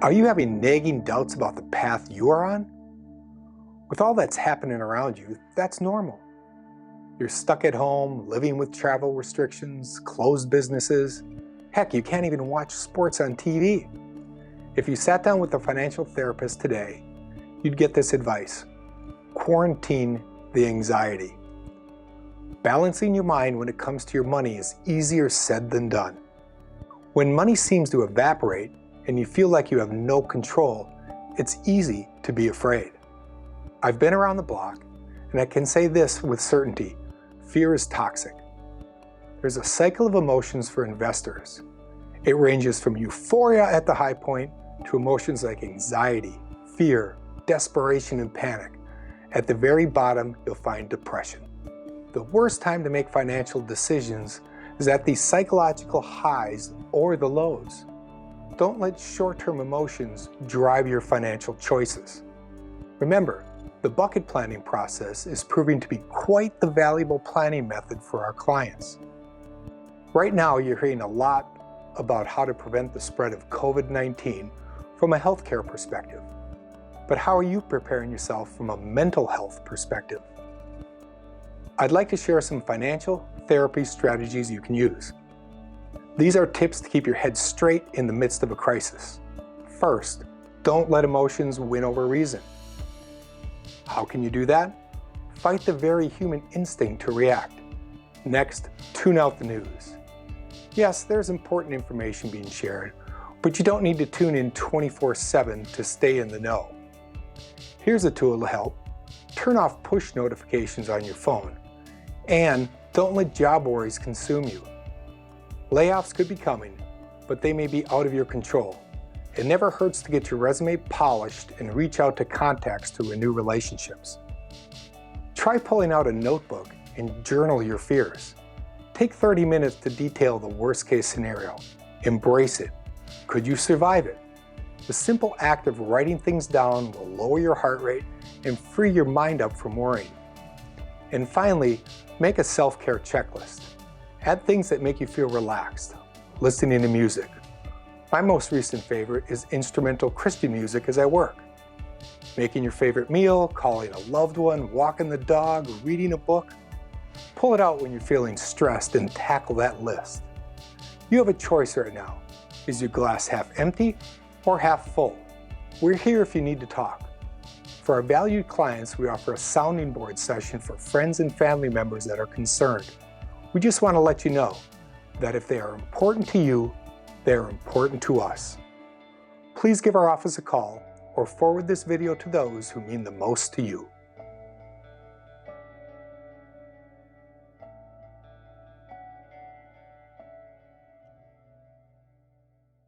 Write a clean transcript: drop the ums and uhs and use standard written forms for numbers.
Are you having nagging doubts about the path you are on? With all that's happening around you, that's normal. You're stuck at home, living with travel restrictions, closed businesses. Heck, you can't even watch sports on TV. If you sat down with a financial therapist today, you'd get this advice: quarantine the anxiety. Balancing your mind when it comes to your money is easier said than done. When money seems to evaporate and you feel like you have no control, it's easy to be afraid. I've been around the block, and I can say this with certainty: fear is toxic. There's a cycle of emotions for investors. It ranges from euphoria at the high point to emotions like anxiety, fear, desperation, and panic. At the very bottom, you'll find depression. The worst time to make financial decisions is at the psychological highs or the lows. Don't let short-term emotions drive your financial choices. Remember, the bucket planning process is proving to be quite the valuable planning method for our clients. Right now, you're hearing a lot about how to prevent the spread of COVID-19 from a healthcare perspective. But how are you preparing yourself from a mental health perspective? I'd like to share some financial therapy strategies you can use. These are tips to keep your head straight in the midst of a crisis. First, don't let emotions win over reason. How can you do that? Fight the very human instinct to react. Next, tune out the news. Yes, there's important information being shared, but you don't need to tune in 24/7 to stay in the know. Here's a tool to help. Turn off push notifications on your phone, and don't let job worries consume you. Layoffs could be coming, but they may be out of your control. It never hurts to get your resume polished and reach out to contacts to renew relationships. Try pulling out a notebook and journal your fears. Take 30 minutes to detail the worst-case scenario. Embrace it. Could you survive it? The simple act of writing things down will lower your heart rate and free your mind up from worrying. And finally, make a self-care checklist. Add things that make you feel relaxed. Listening to music. My most recent favorite is instrumental Christian music as I work. Making your favorite meal, calling a loved one, walking the dog, reading a book. Pull it out when you're feeling stressed and tackle that list. You have a choice right now. Is your glass half empty or half full? We're here if you need to talk. For our valued clients, we offer a sounding board session for friends and family members that are concerned. We just want to let you know that if they are important to you, they are important to us. Please give our office a call or forward this video to those who mean the most to you.